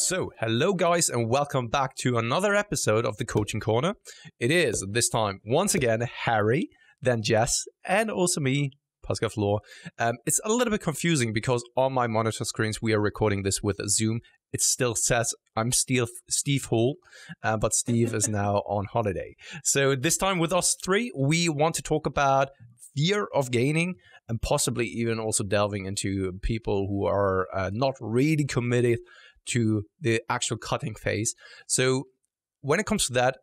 So, hello guys and welcome back to another episode of the Coaching Corner. It is, this time, once again, Harry, then Jess, and also me, Pascal Floor. It's a little bit confusing because on my monitor screens, we are recording this with Zoom. It still says I'm still Steve Hall, but Steve is now on holiday. So this time with us three, we want to talk about fear of gaining and possibly even also delving into people who are not really committed to the actual cutting phase. So when it comes to that,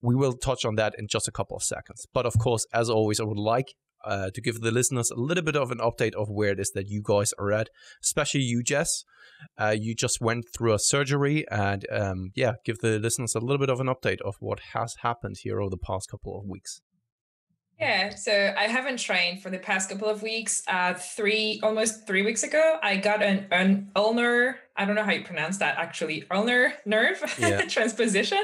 we will touch on that in just a couple of seconds. But of course, as always, I would like to give the listeners a little bit of an update of where it is that you guys are at, especially you, Jess. You just went through a surgery and give the listeners a little bit of an update of what has happened here over the past couple of weeks. Yeah, so I haven't trained for the past couple of weeks. Almost 3 weaks ago, I got an ulnar, I don't know how you pronounce that actually, ulnar nerve transposition.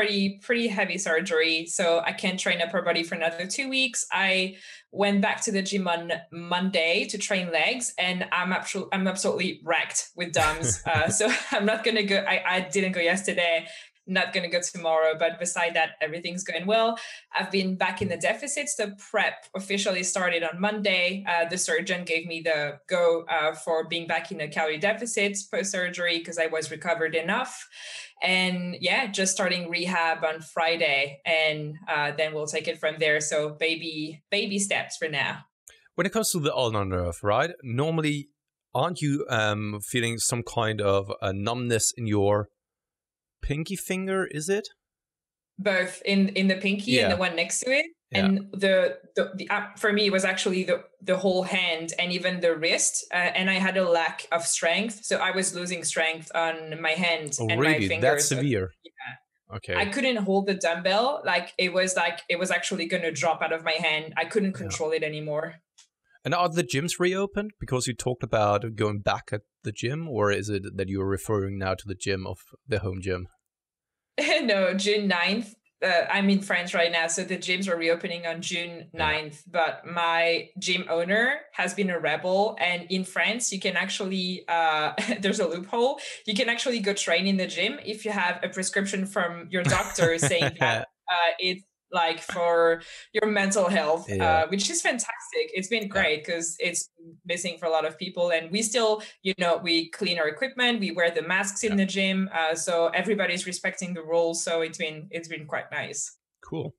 Pretty heavy surgery. So I can't train upper body for another 2 weeks. I went back to the gym on Monday to train legs, and I'm absolutely wrecked with DOMS. So I'm not going to go. I didn't go yesterday. Not going to go tomorrow, but beside that, everything's going well. I've been back in the deficits. The prep officially started on Monday. The surgeon gave me the go for being back in the calorie deficits post-surgery because I was recovered enough. And just starting rehab on Friday, and then we'll take it from there. So baby steps for now. When it comes to the ulnar nerve, right? Normally, aren't you feeling some kind of a numbness in your pinky finger, is it? Both in the pinky and the one next to it. Yeah. And the for me, it was actually the whole hand and even the wrist. And I had a lack of strength. So I was losing strength on my hand and my fingers. That's severe. Yeah. Okay. I couldn't hold the dumbbell. It was actually going to drop out of my hand. I couldn't control it anymore. And are the gyms reopened? Because you talked about going back at the gym, or is it that you're referring now to the gym of the home gym? No, June 9th. I'm in France right now, so the gyms are reopening on June 9th. But my gym owner has been a rebel, and in France, you can actually, there's a loophole. You can actually go train in the gym if you have a prescription from your doctor saying that it's like for your mental health, which is fantastic. It's been great because it's missing for a lot of people. And we still, we clean our equipment, we wear the masks in the gym. So everybody's respecting the rules. So it's been quite nice. Cool.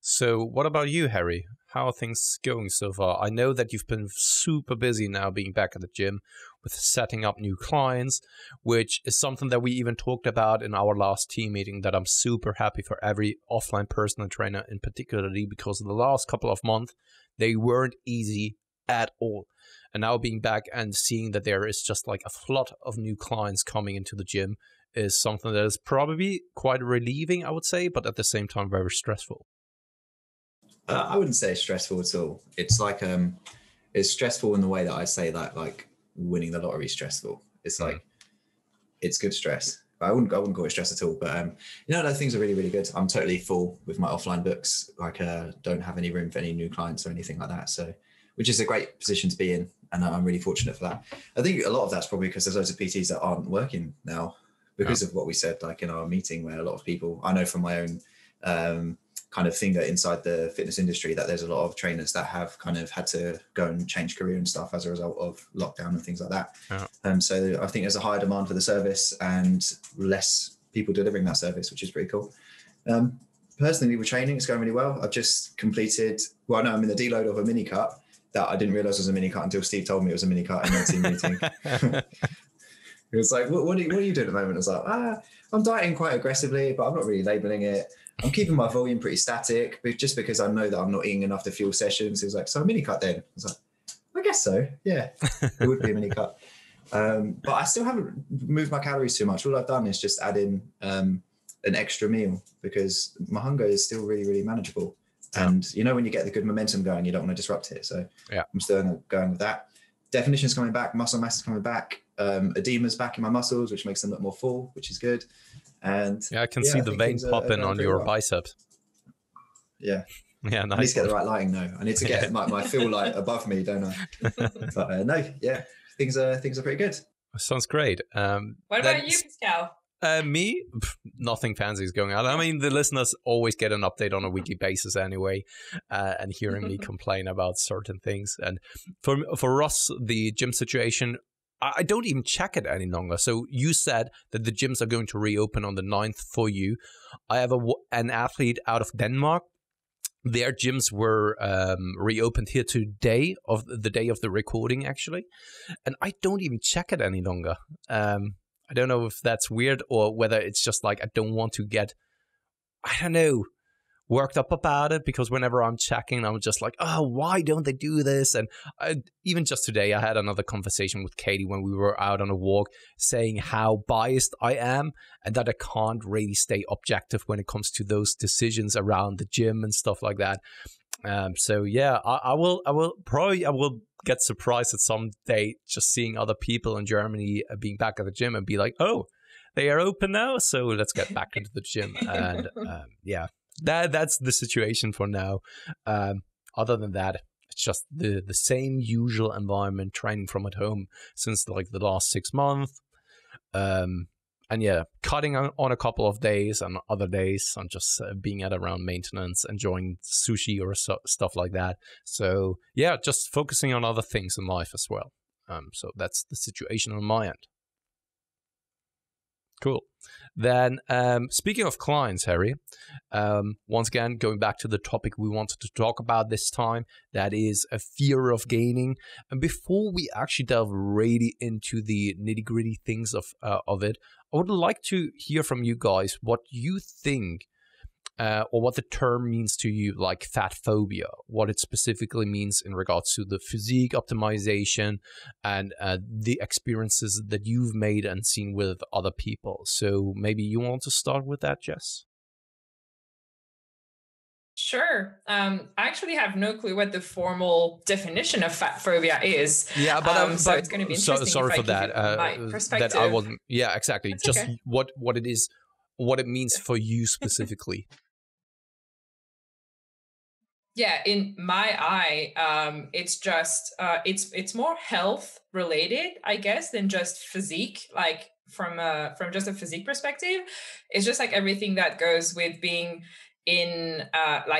So what about you, Harry? How are things going so far? I know that you've been super busy now being back at the gym with setting up new clients, which is something that we even talked about in our last team meeting, that I'm super happy for every offline personal trainer in particularly, because the last couple of months, they weren't easy at all. And now being back and seeing that there is just like a flood of new clients coming into the gym is something that is probably quite relieving, I would say, but at the same time, very stressful. I wouldn't say it's stressful at all. It's like it's stressful in the way that I say that like winning the lottery is stressful. It's like it's good stress. I wouldn't call it stress at all. But those things are really, really good. I'm totally full with my offline books. Like don't have any room for any new clients or anything like that. So, which is a great position to be in, and I'm really fortunate for that. I think a lot of that's probably because there's loads of PTs that aren't working now because of what we said, like in our meeting, where a lot of people, I know from my own kind of finger inside the fitness industry, that there's a lot of trainers that have kind of had to go and change career and stuff as a result of lockdown and things like that. So I think there's a higher demand for the service and less people delivering that service, which is pretty cool. Personally, with training, it's going really well. I've just completed, I'm in the deload of a mini cut that I didn't realize was a mini cut until Steve told me it was a mini cut in the team meeting. It was like, what are you doing at the moment? I was like, I'm dieting quite aggressively, but I'm not really labeling it. I'm keeping my volume pretty static, but just because I know that I'm not eating enough to fuel sessions. It was like, so a mini cut then? I was like, I guess so. Yeah, it would be a mini cut. But I still haven't moved my calories too much. All I've done is just add in an extra meal because my hunger is still really, really manageable. And when you get the good momentum going, you don't want to disrupt it. So I'm still going with that. Definition's coming back, muscle mass is coming back, edema's back in my muscles, which makes them look more full, which is good. And I can see the vein popping on your biceps. Yeah, nice. I need to get the right lighting though. I need to get my fill light above me, don't I? But things are pretty good. Sounds great. What about you, Pascal? Me, nothing fancy is going on. I mean, the listeners always get an update on a weekly basis anyway, and hearing me complain about certain things. And for us, the gym situation, I don't even check it any longer. So you said that the gyms are going to reopen on the 9th for you. I have an athlete out of Denmark. Their gyms were reopened here today, of the day of the recording, actually. And I don't even check it any longer. I don't know if that's weird or whether it's just like I don't want to get, I don't know, worked up about it, because whenever I'm checking, I'm just like, oh, why don't they do this? And even just today, I had another conversation with Katie when we were out on a walk, saying how biased I am and that I can't really stay objective when it comes to those decisions around the gym and stuff like that. So yeah, I will get surprised at some day just seeing other people in Germany being back at the gym and be like, oh, they are open now, so let's get back into the gym. And yeah. That's the situation for now. Other than that, it's just the same usual environment, training from at home since like the last 6 months. And yeah, cutting on a couple of days, and other days I'm just being at around maintenance, enjoying sushi or stuff like that. So yeah, just focusing on other things in life as well. So that's the situation on my end. Cool. Then, speaking of clients, Harry, once again, going back to the topic we wanted to talk about this time, that is a fear of gaining. And before we actually delve really into the nitty-gritty things of it, I would like to hear from you guys what you think or what the term means to you, like fat phobia, what it specifically means in regards to the physique optimization and the experiences that you've made and seen with other people. So maybe you want to start with that, Jess? Sure. I actually have no clue what the formal definition of fat phobia is. Yeah, but so it's going to be interesting. Sorry for that. My perspective. That I wasn't. Yeah, exactly. That's just okay. what it is, what it means for you specifically. Yeah, in my eye, it's just it's more health related, I guess, than just physique. Like from just a physique perspective, it's just like everything that goes with being in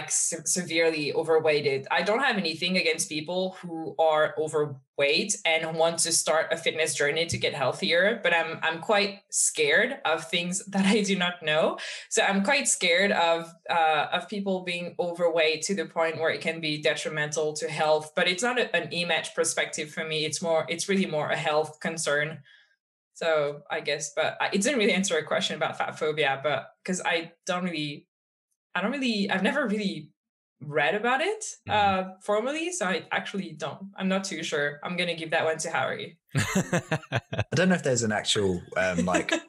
severely overweighted. I don't have anything against people who are overweight and want to start a fitness journey to get healthier, but I'm quite scared of things that I do not know. So I'm quite scared of people being overweight to the point where it can be detrimental to health. But it's not an image perspective for me. It's really more a health concern. So I guess, but it didn't really answer a question about fat phobia, but because I've never really read about it formally, so I'm not too sure. I'm going to give that one to Harry. I don't know if there's an actual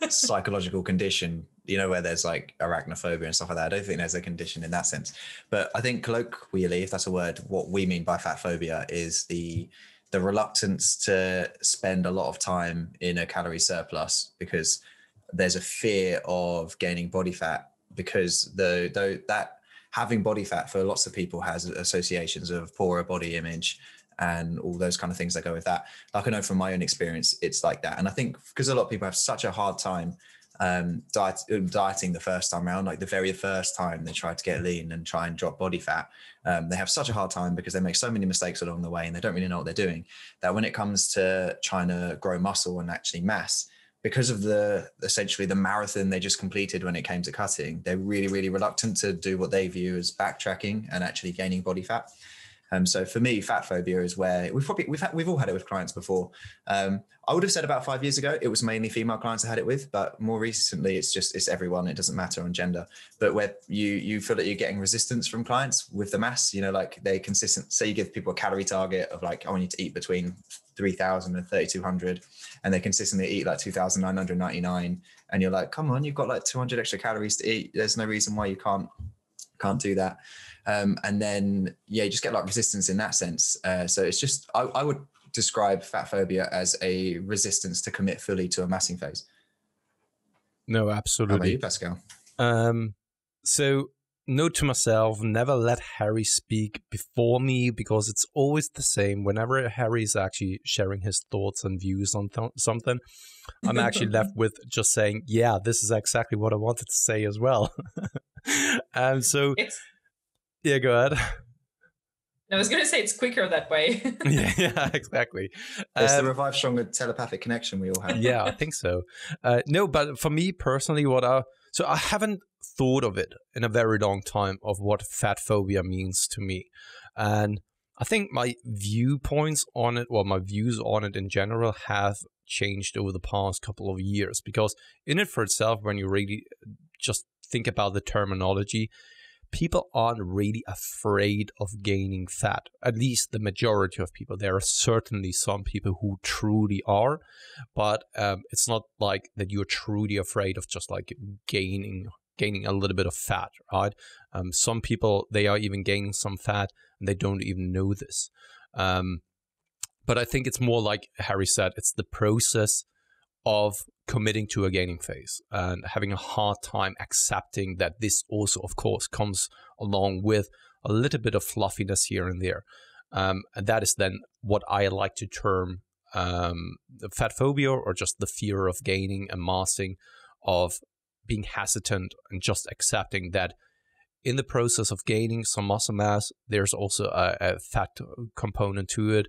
psychological condition, where there's like arachnophobia and stuff like that. I don't think there's a condition in that sense. But I think colloquially, if that's a word, what we mean by fat phobia is the reluctance to spend a lot of time in a calorie surplus because there's a fear of gaining body fat, because that having body fat for lots of people has associations of poorer body image and all those kind of things that go with that. Like I know from my own experience, it's like that. And I think because a lot of people have such a hard time dieting the first time around, like the very first time they try to get lean and try and drop body fat, they have such a hard time because they make so many mistakes along the way and they don't really know what they're doing, that when it comes to trying to grow muscle and actually mass, because of essentially the marathon they just completed when it came to cutting, they're really, really reluctant to do what they view as backtracking and actually gaining body fat. So for me, fat phobia is where we've all had it with clients before. I would have said about 5 years ago, it was mainly female clients I had it with, but more recently, it's everyone. It doesn't matter on gender. But where you feel that you're getting resistance from clients with the mass, like they consistent. Say you give people a calorie target of like, I want you to eat between 3,000 and 3,200, and they consistently eat like 2,999, and you're like, come on, you've got like 200 extra calories to eat. There's no reason why you can't do that. And then, you just get like resistance in that sense. So it's just, I would describe fat phobia as a resistance to commit fully to a massing phase. No, absolutely. How about you, Pascal? So note to myself, never let Harry speak before me, because it's always the same. Whenever Harry is actually sharing his thoughts and views on something, I'm actually left with just saying, yeah, this is exactly what I wanted to say as well. And so, yeah, go ahead. I was going to say it's quicker that way. Yeah, exactly. It's the Revive Stronger telepathic connection we all have. Yeah, I think so. No, but for me personally, so I haven't thought of it in a very long time of what fatphobia means to me. And I think my viewpoints on it, or my views on it in general, have changed over the past couple of years. Because in it for itself, when you really just think about the terminology, people aren't really afraid of gaining fat. At least the majority of people. There are certainly some people who truly are, but it's not like that you're truly afraid of just like gaining a little bit of fat, right? Some people, they are even gaining some fat and they don't even know this. But I think it's more like Harry said, it's the process of committing to a gaining phase and having a hard time accepting that this also, of course, comes along with a little bit of fluffiness here and there. And that is then what I like to term the fatphobia, or just the fear of gaining and massing, of being hesitant and just accepting that in the process of gaining some muscle mass, there's also a fat component to it,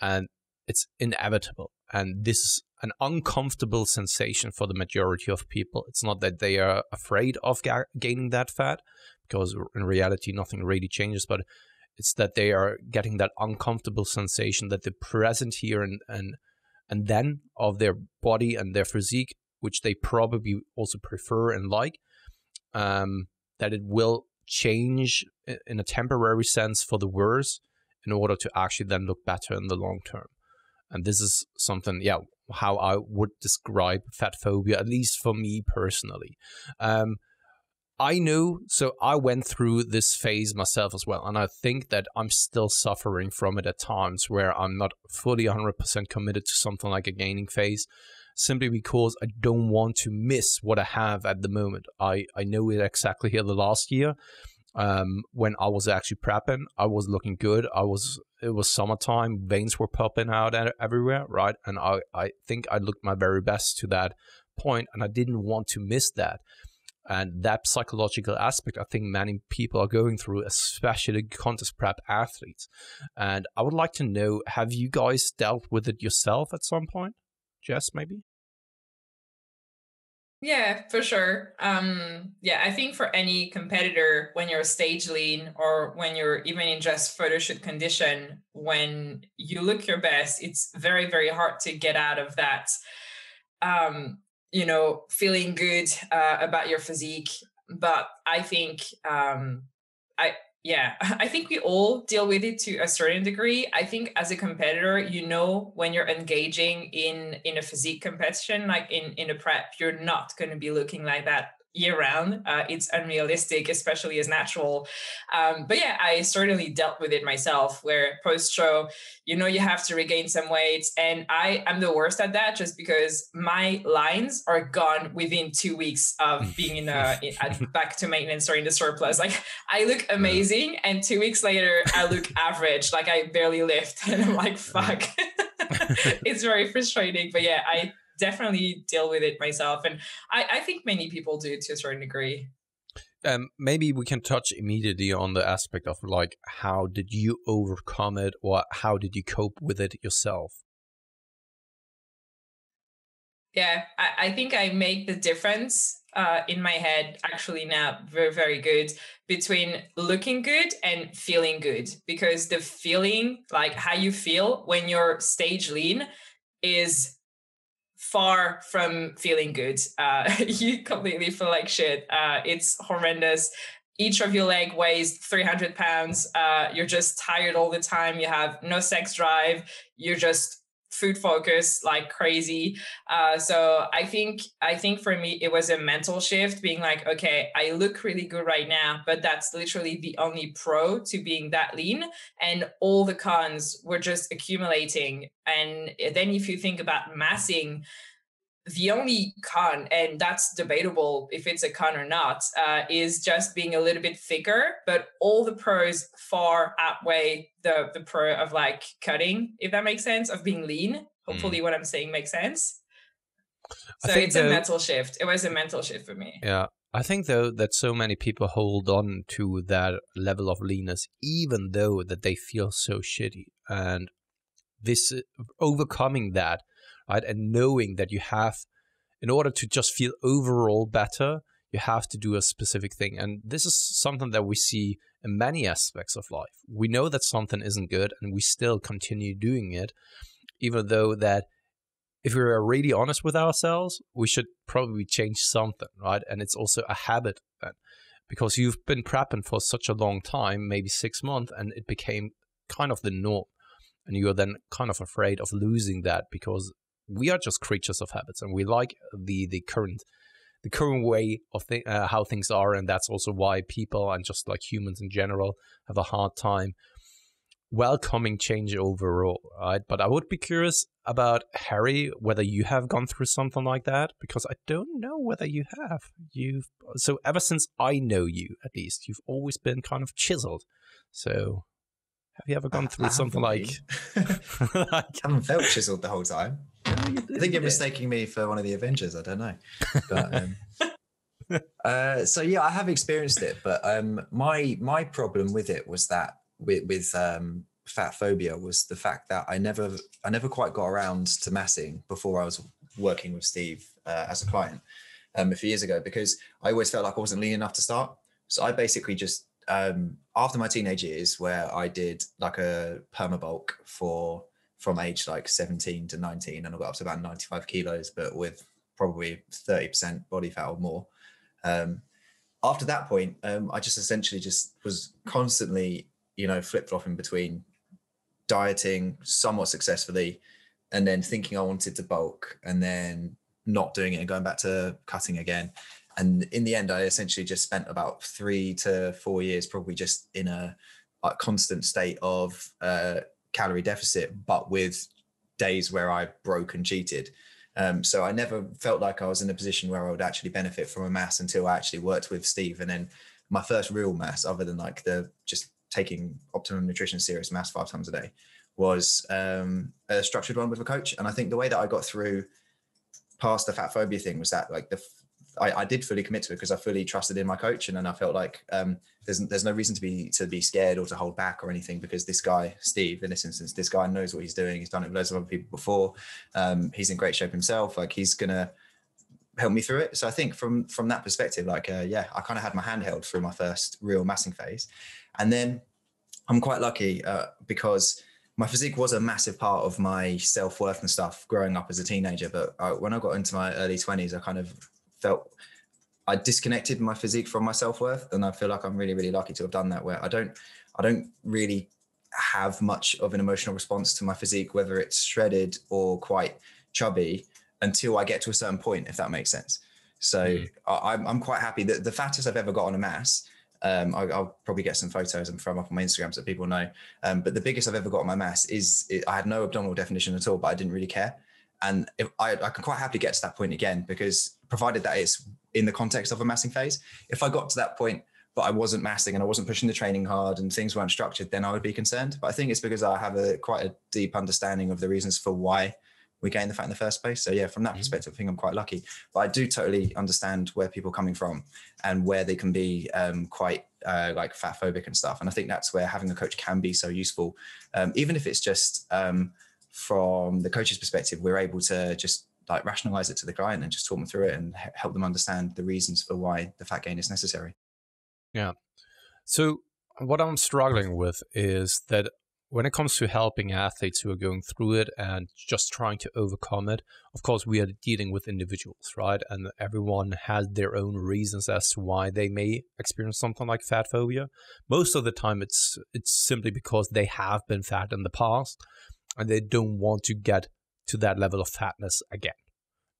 and it's inevitable. And this is an uncomfortable sensation for the majority of people. It's not that they are afraid of gaining that fat, because in reality, nothing really changes, but it's that they are getting that uncomfortable sensation that the present here and then of their body and their physique, which they probably also prefer and like, that it will change in a temporary sense for the worse in order to actually then look better in the long term. And this is something, yeah, how I would describe fatphobia, at least for me personally. I know, so I went through this phase myself as well, and I think that I'm still suffering from it at times, where I'm not fully 100% committed to something like a gaining phase, simply because I don't want to miss what I have at the moment. I know it exactly here the last year. When I was actually prepping, I was looking good. It was summertime, veins were popping out everywhere, right? And I think I looked my very best to that point, and I didn't want to miss that. And that psychological aspect, I think many people are going through, especially contest prep athletes. And I would like to know, have you guys dealt with it yourself at some point? Jess, maybe? Yeah, for sure. Yeah, I think for any competitor, when you're stage lean or when you're even in just photo shoot condition, when you look your best, it's very, very hard to get out of that, feeling good about your physique. But I think I think we all deal with it to a certain degree. I think as a competitor, when you're engaging in a physique competition, like in a prep, you're not going to be looking like that year round. It's unrealistic, especially as natural. But yeah, I certainly dealt with it myself, where post-show, you have to regain some weight. And I am the worst at that, just because my lines are gone within 2 weeks of being back to maintenance or in the surplus. Like, I look amazing, and 2 weeks later, I look average, like I barely lift. And I'm like, fuck. It's very frustrating. But yeah, I definitely deal with it myself, and I think many people do to a certain degree. Maybe we can touch immediately on the aspect of, like, how did you overcome it, or how did you cope with it yourself? Yeah, I think I make the difference in my head actually now very, very good between looking good and feeling good, because the feeling, like how you feel when you're stage lean, is far from feeling good. You completely feel like shit. It's horrendous. Each of your leg weighs 300 pounds. You're just tired all the time. You have no sex drive. You're just food focused like crazy. So I think for me, it was a mental shift, being like, okay, I look really good right now, but that's literally the only pro to being that lean. And all the cons were just accumulating. And then if you think about massing, the only con, and that's debatable if it's a con or not, is just being a little bit thicker, but all the pros far outweigh the pro of like cutting, if that makes sense, of being lean. Hopefully what I'm saying makes sense. So it's a mental shift. It was a mental shift for me. Yeah. I think though that so many people hold on to that level of leanness, even though that they feel so shitty, and this overcoming that, right, and knowing that you have, in order to just feel overall better, you have to do a specific thing. And this is something that we see in many aspects of life. We know that something isn't good and we still continue doing it, even though that if we're really honest with ourselves, we should probably change something, right? And it's also a habit then, because you've been prepping for such a long time, maybe 6 months, and it became kind of the norm. And you're then kind of afraid of losing that, because we are just creatures of habits, and we like the current way of how things are, and that's also why people, and just like humans in general, have a hard time welcoming change overall, right? But I would be curious about, Harry, whether you have gone through something like that, because I don't know whether you have. So ever since I know you, at least, you've always been kind of chiseled. So have you ever gone through something like... I haven't felt chiseled the whole time. I think you're mistaking me for one of the Avengers. I don't know. But, so yeah, I have experienced it. But my problem with it was that with Fatphobia was the fact that I never quite got around to massing before I was working with Steve as a client a few years ago, because I always felt like I wasn't lean enough to start. So I basically just after my teenage years, where I did like a permabulk from age like 17 to 19, and I got up to about 95 kilos, but with probably 30% body fat or more. After that point, I just essentially just was constantly, flip-flopping between dieting somewhat successfully and then thinking I wanted to bulk and then not doing it and going back to cutting again. And in the end, I essentially just spent about 3 to 4 years probably just in a constant state of calorie deficit, but with days where I broke and cheated. So I never felt like I was in a position where I would actually benefit from a mass until I actually worked with Steve. And then my first real mass, other than like the just taking Optimum Nutrition Serious mass 5 times a day, was a structured one with a coach. And I think the way that I got through past the Fatphobia thing was that like I did fully commit to it because I fully trusted in my coach, and then I felt like there's no reason to be scared or to hold back or anything, because this guy Steve, in this instance, this guy knows what he's doing. He's done it with loads of other people before. He's in great shape himself. Like, he's gonna help me through it. So I think from that perspective, like I kind of had my hand held through my first real massing phase, and then I'm quite lucky because my physique was a massive part of my self-worth and stuff growing up as a teenager. But when I got into my early 20s, I kind of felt I disconnected my physique from my self-worth, and I feel like I'm really, really lucky to have done that, where I don't really have much of an emotional response to my physique, whether it's shredded or quite chubby, until I get to a certain point, if that makes sense. So I'm quite happy that the fattest I've ever got on a mass, I'll probably get some photos and throw them up on my Instagram so people know, but the biggest I've ever got on my mass I had no abdominal definition at all, but I didn't really care. And if I can quite happily get to that point again, because provided that it's in the context of a massing phase, if I got to that point, but I wasn't massing and I wasn't pushing the training hard and things weren't structured, then I would be concerned. But I think it's because I have quite a deep understanding of the reasons for why we gain the fat in the first place. So yeah, from that perspective, I think I'm quite lucky. But I do totally understand where people are coming from and where they can be quite like fat phobic and stuff. And I think that's where having a coach can be so useful. Even if it's just from the coach's perspective, we're able to just like rationalize it to the client and just talk them through it and help them understand the reasons for why the fat gain is necessary. Yeah. So what I'm struggling with is that when it comes to helping athletes who are going through it and just trying to overcome it, of course, we are dealing with individuals, right? And everyone has their own reasons as to why they may experience something like fat phobia. Most of the time, it's simply because they have been fat in the past and they don't want to get to that level of fatness again.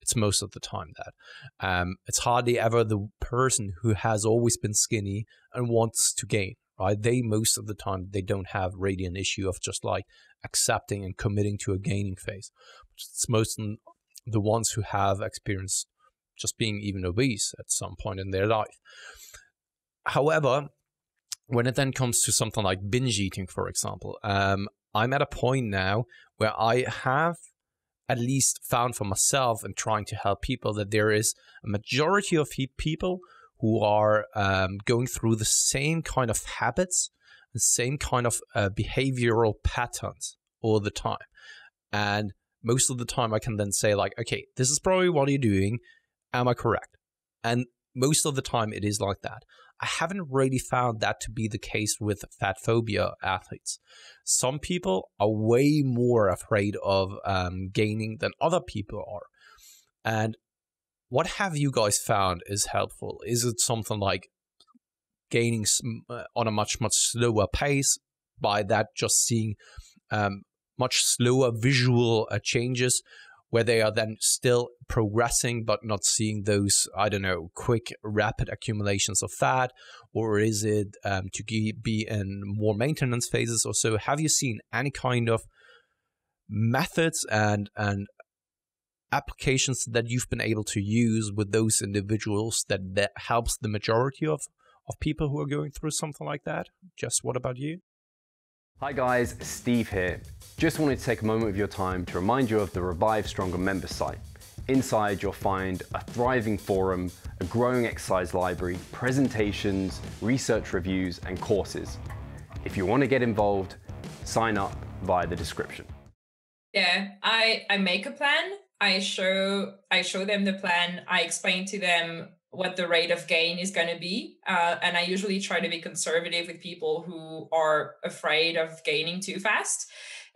It's most of the time that. It's hardly ever the person who has always been skinny and wants to gain, right? Most of the time, they don't have really an issue of just like accepting and committing to a gaining phase. It's the ones who have experienced just being even obese at some point in their life. However, when it then comes to something like binge eating, for example, I'm at a point now where I have at least found for myself and trying to help people that there is a majority of people who are going through the same kind of habits, the same kind of behavioral patterns all the time. And most of the time I can then say like, okay, this is probably what you're doing. Am I correct? And most of the time it is like that. I haven't really found that to be the case with fatphobia athletes. Some people are way more afraid of gaining than other people are. And what have you guys found is helpful? Is it something like gaining on a much, much slower pace, by that just seeing much slower visual changes, where they are then still progressing but not seeing those, I don't know, quick, rapid accumulations of fat? Or is it to be in more maintenance phases or so? Have you seen any kind of methods and applications that you've been able to use with those individuals that helps the majority of people who are going through something like that? Jess, what about you? Hi guys, Steve here. Just wanted to take a moment of your time to remind you of the Revive Stronger member site. Inside you'll find a thriving forum, a growing exercise library, presentations, research reviews and courses. If you want to get involved, sign up via the description. Yeah, I make a plan. I show them the plan. I explain to them what the rate of gain is going to be. And I usually try to be conservative with people who are afraid of gaining too fast.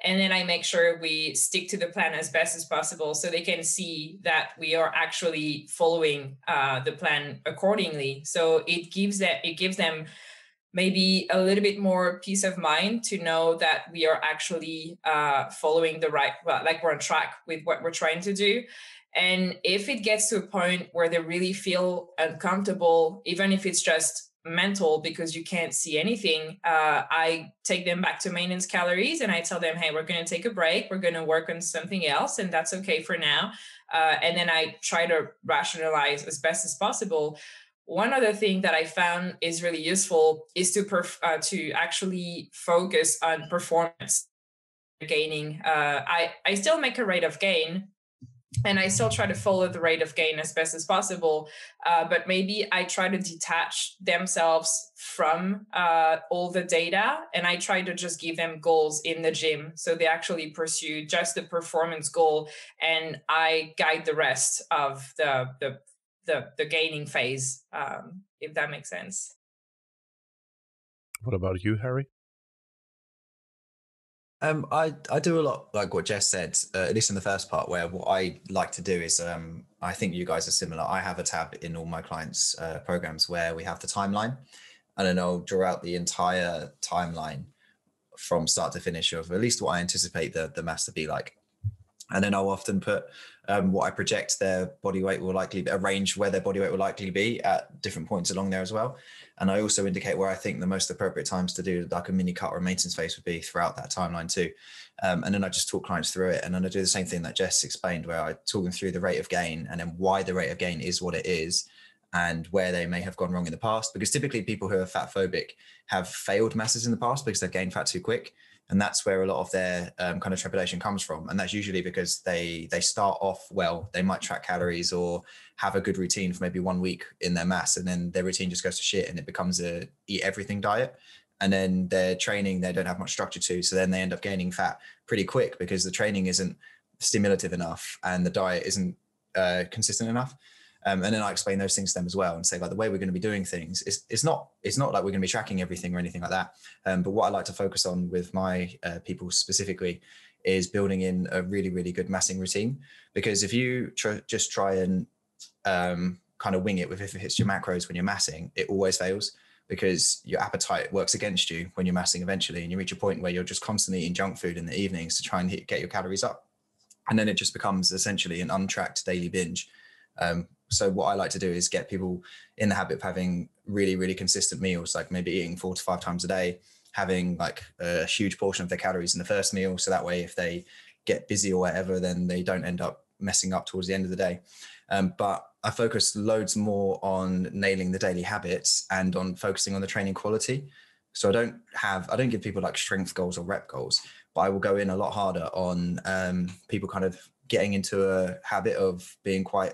And then I make sure we stick to the plan as best as possible so they can see that we are actually following the plan accordingly. So it gives them maybe a little bit more peace of mind to know that we are actually following the right, well, like we're on track with what we're trying to do. And if it gets to a point where they really feel uncomfortable, even if it's just mental because you can't see anything, I take them back to maintenance calories and I tell them, hey, we're going to take a break. We're going to work on something else. And that's okay for now. And then I try to rationalize as best as possible. One other thing that I found is really useful is to actually focus on performance gaining. I still make a rate of gain, and I still try to follow the rate of gain as best as possible. But maybe I try to detach themselves from all the data, and I try to just give them goals in the gym. So they actually pursue just the performance goal, and I guide the rest of the gaining phase, if that makes sense. What about you, Harry? I do a lot like what Jess said, at least in the first part, where what I like to do is, I think you guys are similar. I have a tab in all my clients' programs where we have the timeline, and then I'll draw out the entire timeline from start to finish of at least what I anticipate the mass to be like. And then I'll often put what I project their body weight will likely be, a range where their body weight will likely be at different points along there as well. And I also indicate where I think the most appropriate times to do like a mini cut or a maintenance phase would be throughout that timeline too. And then I just talk clients through it. And then I do the same thing that Jess explained, where I talk them through the rate of gain and then why the rate of gain is what it is and where they may have gone wrong in the past. Because typically people who are fat phobic have failed masses in the past because they've gained fat too quick. And that's where a lot of their kind of trepidation comes from. And that's usually because they start off well, they might track calories or have a good routine for maybe 1 week in their mass, and then their routine just goes to shit and it becomes a eat everything diet. And then their training, they don't have much structure to. So then they end up gaining fat pretty quick because the training isn't stimulative enough and the diet isn't consistent enough. And then I explain those things to them as well and say, like, the way we're going to be doing things is it's not like we're going to be tracking everything or anything like that. But what I like to focus on with my people specifically is building in a really, really good massing routine. Because if you just try and kind of wing it with if it hits your macros when you're massing, it always fails because your appetite works against you when you're massing eventually. And you reach a point where you're just constantly eating junk food in the evenings to try and get your calories up. And then it just becomes essentially an untracked daily binge. So what I like to do is get people in the habit of having really, really consistent meals, like maybe eating 4 to 5 times a day, having like a huge portion of their calories in the first meal. So that way, if they get busy or whatever, then they don't end up messing up towards the end of the day. But I focus loads more on nailing the daily habits and on focusing on the training quality. So I don't give people like strength goals or rep goals, but I will go in a lot harder on people kind of getting into a habit of being quite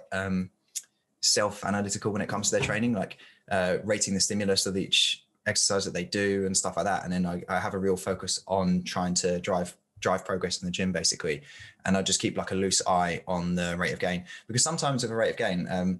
self-analytical when it comes to their training, like rating the stimulus of each exercise that they do and stuff like that. And then I have a real focus on trying to drive progress in the gym, basically. And I just keep like a loose eye on the rate of gain, because sometimes with a rate of gain,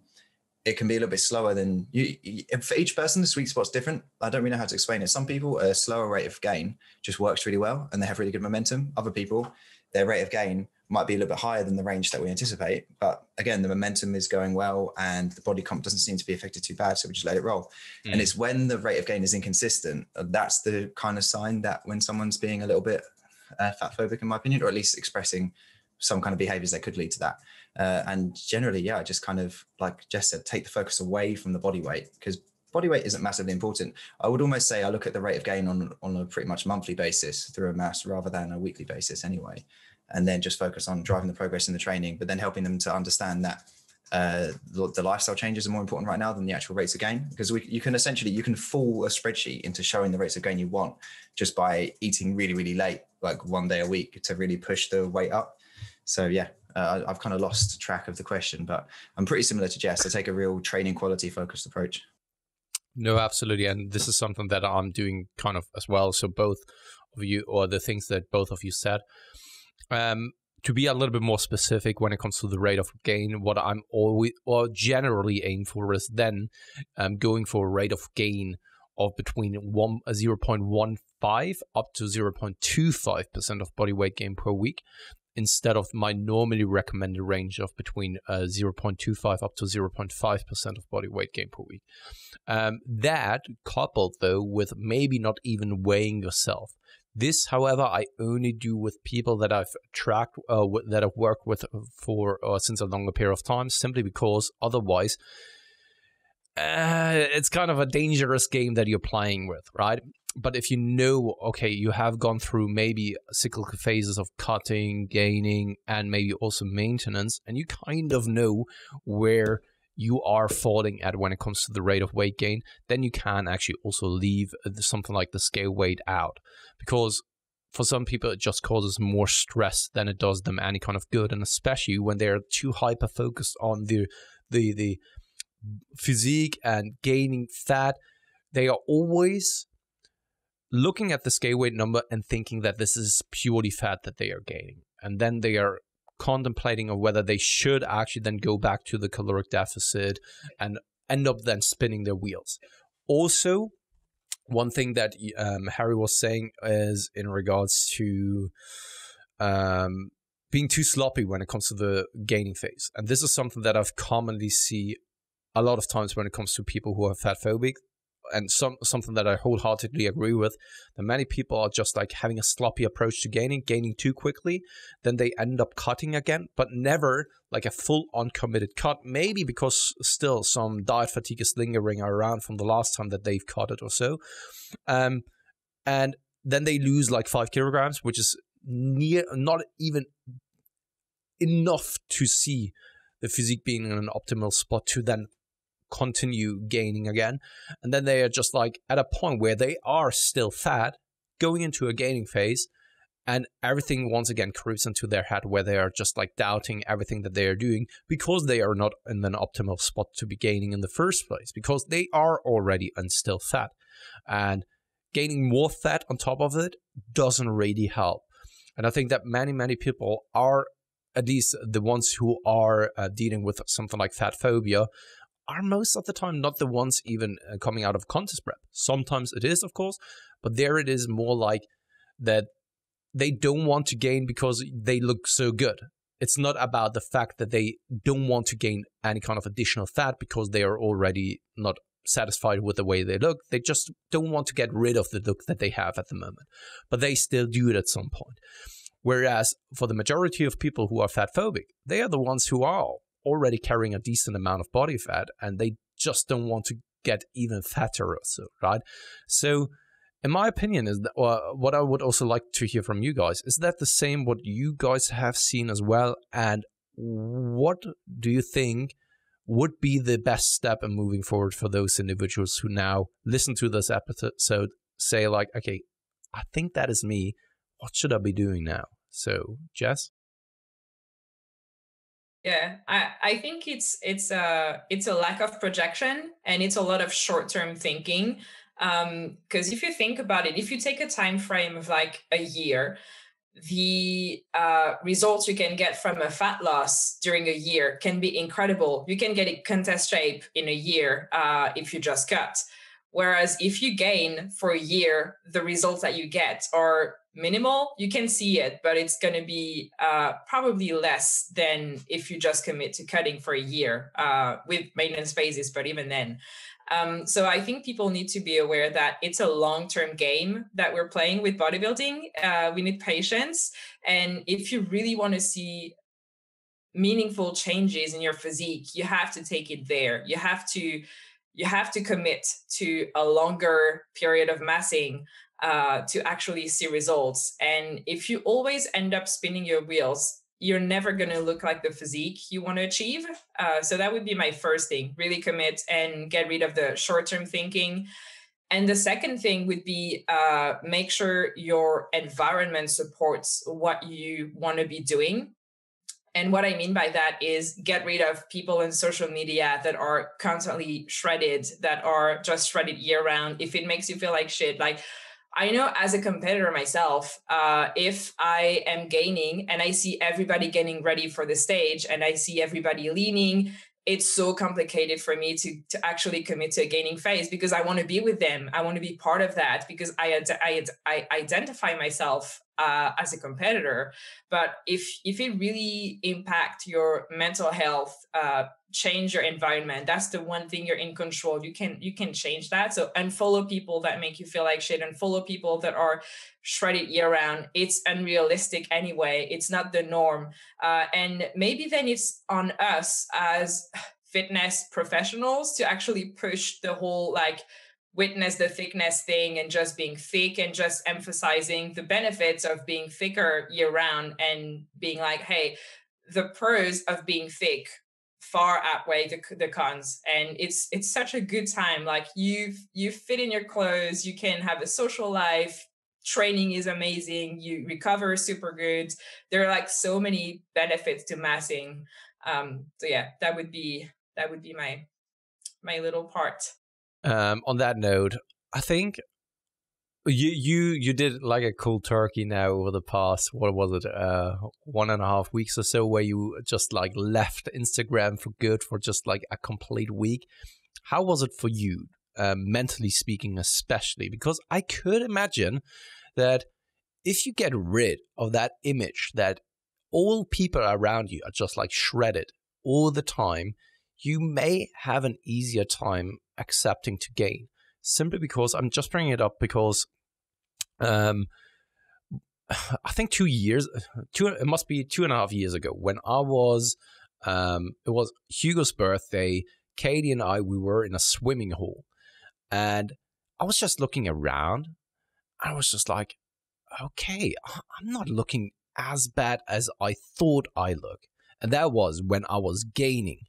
it can be a little bit slower than you. For each person, the sweet spot's different. I don't really know how to explain it. Some people, a slower rate of gain just works really well and they have really good momentum. Other people, their rate of gain might be a little bit higher than the range that we anticipate. But again, the momentum is going well and the body comp doesn't seem to be affected too bad. So we just let it roll. And it's when the rate of gain is inconsistent, that's the kind of sign that when someone's being a little bit fat phobic, in my opinion, or at least expressing some kind of behaviors that could lead to that. And generally, I just kind of, like Jess said, take the focus away from the body weight, because body weight isn't massively important. I would almost say I look at the rate of gain on a pretty much monthly basis through a mass rather than a weekly basis anyway. And then just focus on driving the progress in the training, but then helping them to understand that the lifestyle changes are more important right now than the actual rates of gain, because you can fool a spreadsheet into showing the rates of gain you want just by eating really, really late, like one day a week, to really push the weight up. So yeah, I've kind of lost track of the question, but I'm pretty similar to Jess. I take a real training quality focused approach. No, absolutely. And this is something that I'm doing kind of as well. So both of you, or the things that both of you said, to be a little bit more specific when it comes to the rate of gain, what I'm always or generally aim for is then going for a rate of gain of between 0.15 up to 0.25% of body weight gain per week, instead of my normally recommended range of between 0.25 up to 0.5% of body weight gain per week. That coupled though with maybe not even weighing yourself. This, however, I only do with people that I've tracked, that I've worked with for since a longer period of time, simply because otherwise it's kind of a dangerous game that you're playing with, right? But if you know, okay, you have gone through maybe cyclical phases of cutting, gaining, and maybe also maintenance, and you kind of know where you are falling at when it comes to the rate of weight gain, then you can actually also leave something like the scale weight out. Because for some people, it just causes more stress than it does them any kind of good. And especially when they're too hyper-focused on the physique and gaining fat, they are always looking at the scale weight number and thinking that this is purely fat that they are gaining. And then they are contemplating of whether they should actually then go back to the caloric deficit and end up then spinning their wheels. Also, one thing that Harry was saying is in regards to being too sloppy when it comes to the gaining phase. And this is something that I've commonly see a lot of times when it comes to people who are fat phobic. And something that I wholeheartedly agree with, that many people are just like having a sloppy approach to gaining too quickly, then they end up cutting again, but never like a full uncommitted cut, maybe because still some diet fatigue is lingering around from the last time that they've cut it or so. And then they lose like 5 kilograms, which is not even enough to see the physique being in an optimal spot to then continue gaining again. And then they are just like at a point where they are still fat, going into a gaining phase, and everything once again creeps into their head where they are just like doubting everything that they are doing because they are not in an optimal spot to be gaining in the first place, because they are already and still fat. And gaining more fat on top of it doesn't really help. And I think that many people are, at least the ones who are dealing with something like fat phobia, are most of the time not the ones even coming out of contest prep. Sometimes it is, of course, but there it is more like that they don't want to gain because they look so good. It's not about the fact that they don't want to gain any kind of additional fat because they are already not satisfied with the way they look. They just don't want to get rid of the look that they have at the moment, but they still do it at some point. Whereas for the majority of people who are fat phobic, they are the ones who are already carrying a decent amount of body fat, and they just don't want to get even fatter or so, right? So in my opinion, is that, what I would also like to hear from you guys, is that the same what you guys have seen as well? And what do you think would be the best step in moving forward for those individuals who now listen to this episode, say like, okay, I think that is me. What should I be doing now? So, Jess? Yeah, I think it's a lack of projection, and it's a lot of short-term thinking. Because if you think about it, if you take a time frame of like a year, the results you can get from a fat loss during a year can be incredible. You can get a contest shape in a year if you just cut. Whereas if you gain for a year, the results that you get are minimal. You can see it, but it's going to be probably less than if you just commit to cutting for a year with maintenance phases, but even then. So I think people need to be aware that it's a long-term game that we're playing with bodybuilding. We need patience. And if you really want to see meaningful changes in your physique, you have to take it there. You have to commit to a longer period of massing to actually see results. And if you always end up spinning your wheels, you're never going to look like the physique you want to achieve. So that would be my first thing, really commit and get rid of the short-term thinking. And the second thing would be make sure your environment supports what you want to be doing. And what I mean by that is get rid of people in social media that are constantly shredded, that are just shredded year round. If it makes you feel like shit, like I know as a competitor myself, if I am gaining and I see everybody getting ready for the stage and I see everybody leaning, it's so complicated for me to actually commit to a gaining phase because I want to be with them. I want to be part of that because I identify myself as a competitor. But if it really impact your mental health, change your environment, that's the one thing you're in control. You can change that. So unfollow people that make you feel like shit, and follow people that are shredded year round. It's unrealistic anyway. It's not the norm. And maybe then it's on us as fitness professionals to actually push the whole like witness the thickness thing and just being thick and just emphasizing the benefits of being thicker year round and being like, hey, the pros of being thick far outweigh the cons. And it's such a good time. Like you fit in your clothes, you can have a social life, training is amazing, you recover super good. There are like so many benefits to massing. So yeah, that would be my little part. On that note, I think you did like a cold turkey now over the past, what was it, 1.5 weeks or so, where you just like left Instagram for good for just like a complete week. How was it for you, mentally speaking, especially? Because I could imagine that if you get rid of that image that all people around you are just like shredded all the time, you may have an easier time accepting to gain. Simply because I'm just bringing it up because I think it must be 2.5 years ago when I was, it was Hugo's birthday. Katie and I, we were in a swimming hall and I was just looking around. I was just like, okay, I'm not looking as bad as I thought I looked. And that was when I was gaining.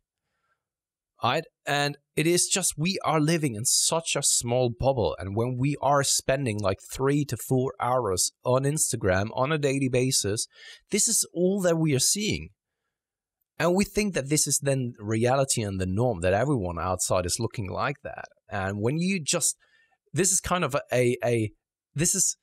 Right? And it is just, we are living in such a small bubble. And when we are spending like 3 to 4 hours on Instagram on a daily basis, this is all that we are seeing. And we think that this is then reality and the norm, that everyone outside is looking like that. And when you just, this is kind of this is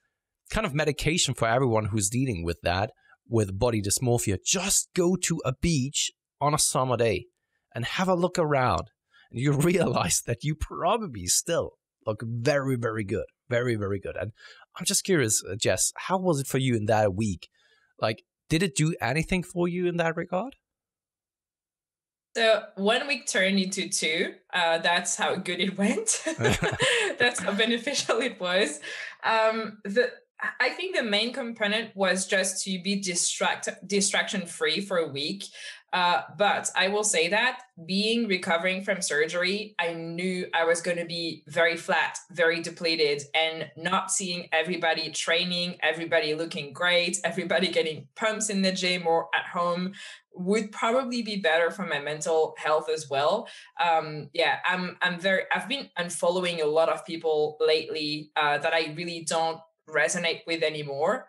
kind of medication for everyone who's dealing with that, with body dysmorphia. Just go to a beach on a summer day and have a look around, and you realize that you probably still look very, very good. Very, very good. And I'm just curious, Jess, how was it for you in that week? Like, did it do anything for you in that regard? So 1 week turned into 2. That's how good it went. That's how beneficial it was. I think the main component was just to be distraction free for a week. But I will say that recovering from surgery, I knew I was going to be very flat, very depleted, and not seeing everybody training, everybody looking great, everybody getting pumps in the gym or at home would probably be better for my mental health as well. I've been unfollowing a lot of people lately that I really don't resonate with anymore,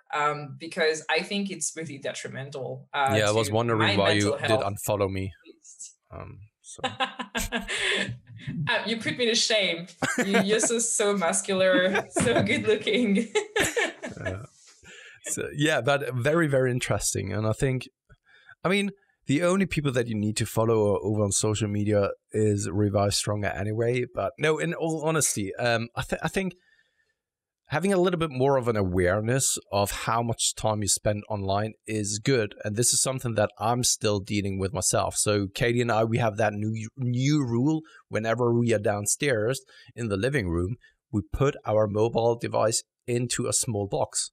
because I think it's really detrimental. I was to wondering my why you mental did health. unfollow me. So. You put me to shame. You're so muscular, so good looking. But very, very interesting. And I mean, the only people that you need to follow over on social media is Revive Stronger anyway. But no, in all honesty, I think having a little bit more of an awareness of how much time you spend online is good. And this is something that I'm still dealing with myself. So Katie and I, we have that new rule. Whenever we are downstairs in the living room, we put our mobile device into a small box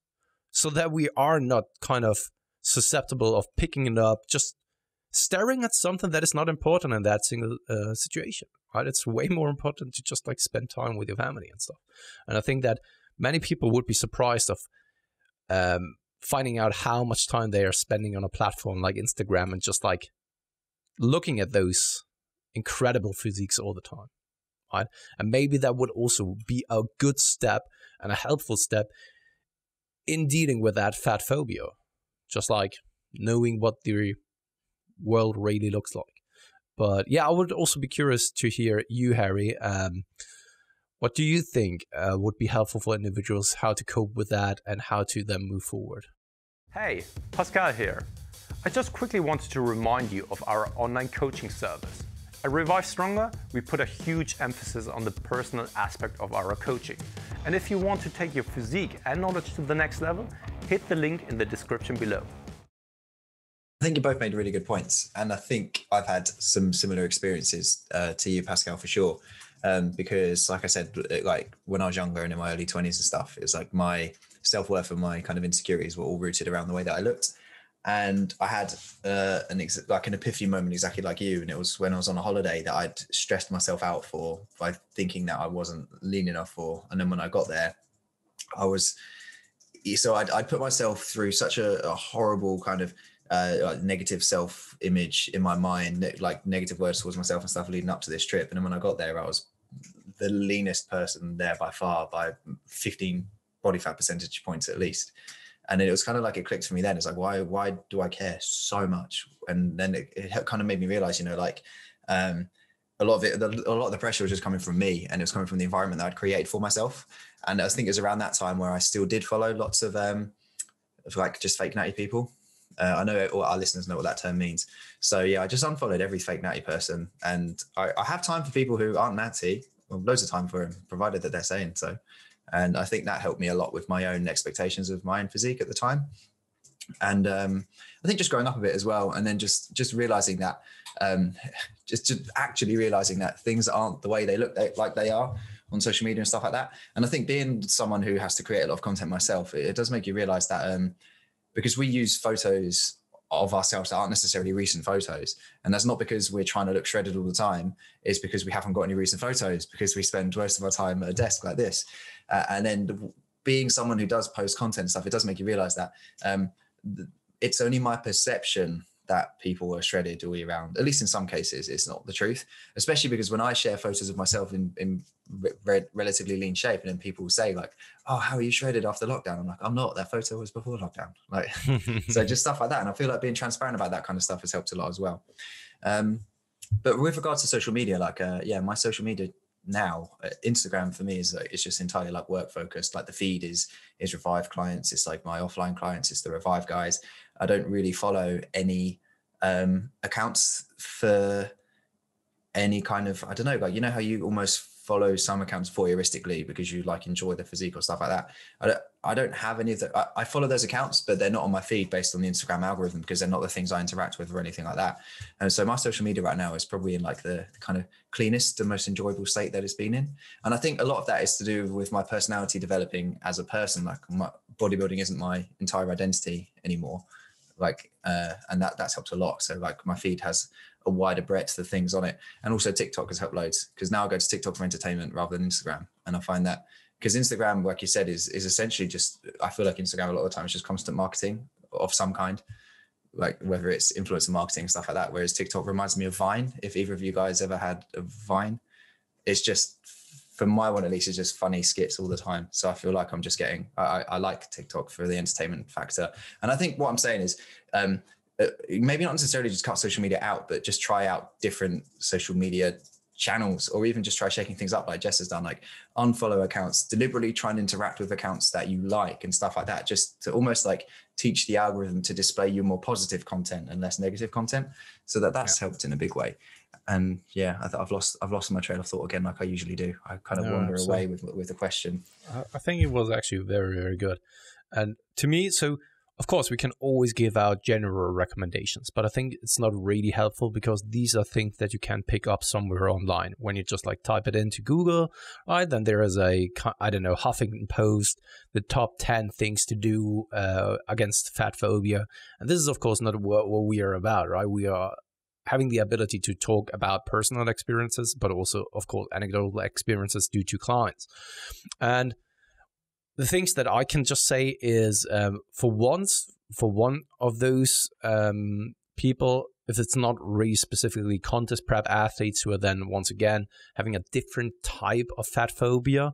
so that we are not kind of susceptible of picking it up, just staring at something that is not important in that single situation, right? It's way more important to just like spend time with your family and stuff. And I think that many people would be surprised of finding out how much time they are spending on a platform like Instagram and just like looking at those incredible physiques all the time, right? And maybe that would also be a good step and a helpful step in dealing with that fat phobia, just like knowing what the world really looks like. But yeah, I would also be curious to hear you, Harry. What do you think would be helpful for individuals, how to cope with that and how to then move forward? Hey, Pascal here. I just quickly wanted to remind you of our online coaching service. At Revive Stronger, we put a huge emphasis on the personal aspect of our coaching. And if you want to take your physique and knowledge to the next level, hit the link in the description below. I think you both made really good points. And I think I've had some similar experiences to you, Pascal, for sure. Because like I said, like when I was younger and in my early 20s and stuff, it was like my self-worth and my kind of insecurities were all rooted around the way that I looked. And I had an epiphany moment exactly like you. And it was when I was on a holiday that I'd stressed myself out by thinking that I wasn't lean enough for. And then when I got there, I'd put myself through such a horrible kind of negative self-image in my mind, like negative words towards myself and stuff leading up to this trip. And then when I got there, I was the leanest person there by far, by 15 body fat percentage points at least. And it was kind of like it clicked for me then. It's like, why do I care so much? And then it kind of made me realize, a lot of the pressure was just coming from me, and it was coming from the environment that I'd created for myself. And I think it was around that time where I still did follow lots of like just fake natty people. I know all our listeners know what that term means. So yeah, I just unfollowed every fake natty person, and I have time for people who aren't natty. Well, loads of time for them, provided that they're saying so. And I think that helped me a lot with my own expectations of my own physique at the time. And I think just growing up a bit as well, and then just realizing that, just actually realizing that things aren't the way they look like they are on social media and stuff like that. And I think being someone who has to create a lot of content myself, it does make you realize that because we use photos of ourselves that aren't necessarily recent photos. And that's not because we're trying to look shredded all the time. It's because we haven't got any recent photos, because we spend most of our time at a desk like this. And then being someone who does post content and stuff, it does make you realize that it's only my perception that people are shredded all year round. At least in some cases, it's not the truth, especially because when I share photos of myself in relatively lean shape, and then people say like, oh, how are you shredded after lockdown? I'm like, I'm not, that photo was before lockdown. Like, so just stuff like that. And I feel like being transparent about that kind of stuff has helped a lot as well. But with regards to social media, like, my social media now, Instagram for me is it's just entirely like work focused. Like the feed is Revive clients. It's like my offline clients. It's the Revive guys. I don't really follow any accounts for any kind of, I don't know, like, how you almost follow some accounts voyeuristically because you like enjoy the physique or stuff like that. I don't have any of that. I follow those accounts, but they're not on my feed based on the Instagram algorithm, because they're not the things I interact with or anything like that. And so my social media right now is probably in like the kind of cleanest, the most enjoyable state that it's been in. And I think a lot of that is to do with my personality developing as a person. Like, my bodybuilding isn't my entire identity anymore. like, and that's helped a lot. So like my feed has a wider breadth of things on it. And also TikTok has helped loads, because now I go to TikTok for entertainment rather than Instagram. And I find that, because Instagram, like you said, is essentially just, I feel like Instagram a lot of the time is just constant marketing of some kind, like whether it's influencer marketing and stuff like that. Whereas TikTok reminds me of Vine. If either of you guys ever had a Vine, it's just, for my one at least, it's just funny skits all the time. So I feel like I'm just getting, I like TikTok for the entertainment factor. And I think what I'm saying is, maybe not necessarily just cut social media out, but just try out different social media channels, or even just try shaking things up like Jess has done, like unfollow accounts, deliberately try and interact with accounts that you like and stuff like that, just to almost like teach the algorithm to display you more positive content and less negative content. So that's helped in a big way. And yeah, I've lost my train of thought again, like I usually do. I kind of wander away with the question. I think it was actually very, very good. And to me, so of course we can always give out general recommendations, but I think it's not really helpful, because these are things that you can pick up somewhere online. When you just like type it into Google, right, then there is a, I don't know, Huffington Post, the top 10 things to do against fatphobia. And this is of course not what we are about, right? We are having the ability to talk about personal experiences, but also, of course, anecdotal experiences due to clients. And the things that I can just say is, for one of those people, if it's not really specifically contest prep athletes who are then once again having a different type of fatphobia,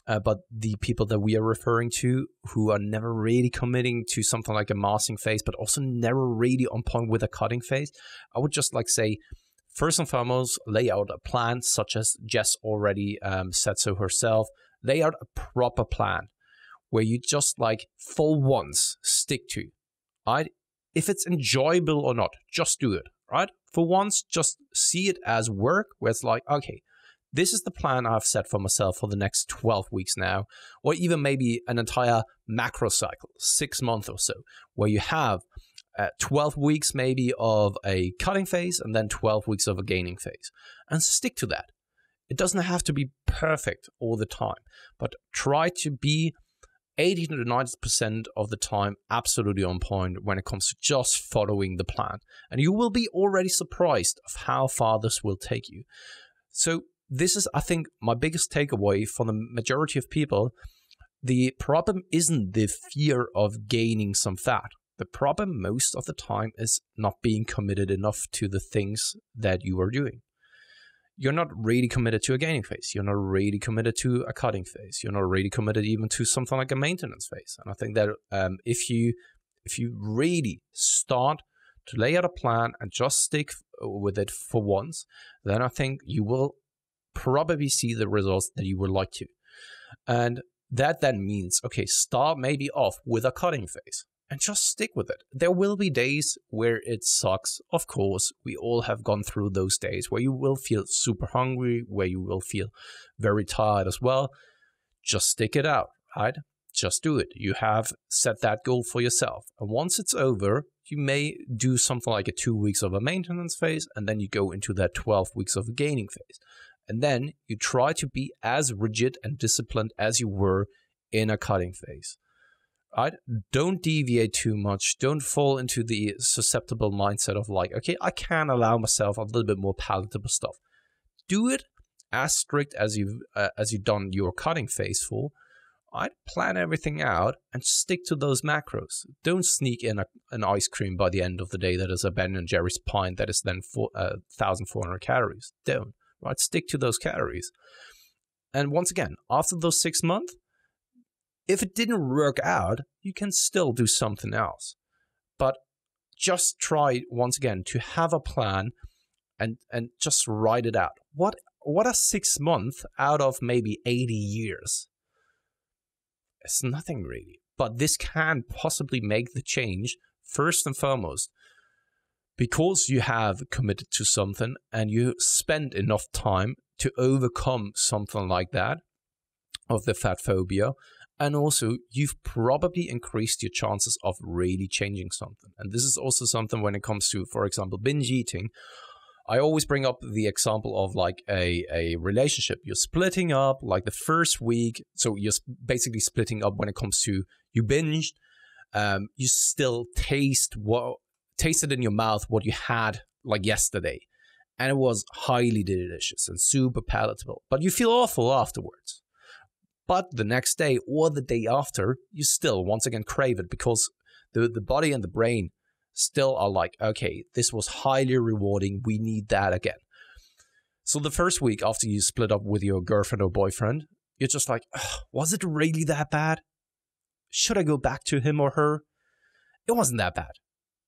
but the people that we are referring to who are never really committing to something like a masking phase, but also never really on point with a cutting phase, I would just like say, first and foremost, lay out a plan, such as Jess already said so herself. Lay out a proper plan where you just like for once stick to, right? If it's enjoyable or not, just do it, right? For once, just see it as work, where it's like, okay, this is the plan I've set for myself for the next 12 weeks now, or even maybe an entire macro cycle, 6 months or so, where you have 12 weeks maybe of a cutting phase and then 12 weeks of a gaining phase, and stick to that. It doesn't have to be perfect all the time, but try to be 80 to 90% of the time absolutely on point when it comes to just following the plan. And you will be already surprised of how far this will take you. So this is, I think, my biggest takeaway for the majority of people. The problem isn't the fear of gaining some fat. The problem most of the time is not being committed enough to the things that you are doing. You're not really committed to a gaining phase. You're not really committed to a cutting phase. You're not really committed even to something like a maintenance phase. And I think that if you really start to lay out a plan and just stick with it for once, then I think you will probably see the results that you would like to. And that then means, okay, start maybe off with a cutting phase and just stick with it. There will be days where it sucks. Of course, we all have gone through those days where you will feel super hungry, where you will feel very tired as well. Just stick it out, right? Just do it. You have set that goal for yourself. And once it's over, you may do something like a 2 weeks of a maintenance phase, and then you go into that 12 weeks of a gaining phase. And then you try to be as rigid and disciplined as you were in a cutting phase. Right? Don't deviate too much. Don't fall into the susceptible mindset of like, okay, I can allow myself a little bit more palatable stuff. Do it as strict as you've done your cutting phase for. I'd plan everything out and stick to those macros. Don't sneak in an ice cream by the end of the day that is a Ben & Jerry's pint that is then 1,400 calories. Don't. Right? Stick to those calories. And once again, after those 6 months, if it didn't work out, you can still do something else. But just try, once again, to have a plan and just write it out. What are 6 months out of maybe 80 years? It's nothing really. But this can possibly make the change, first and foremost, because you have committed to something and you spend enough time to overcome something like that, of the fatphobia. And also, you've probably increased your chances of really changing something. And this is also something when it comes to, for example, binge eating. I always bring up the example of like a relationship. You're splitting up like the first week. So you're basically splitting up when it comes to you binged. you still tasted in your mouth what you had like yesterday, and it was highly delicious and super palatable, but you feel awful afterwards. But the next day or the day after, you still once again crave it, because the body and the brain still are like, okay, this was highly rewarding, we need that again. So the first week after you split up with your girlfriend or boyfriend, you're just like, was it really that bad? Should I go back to him or her? It wasn't that bad.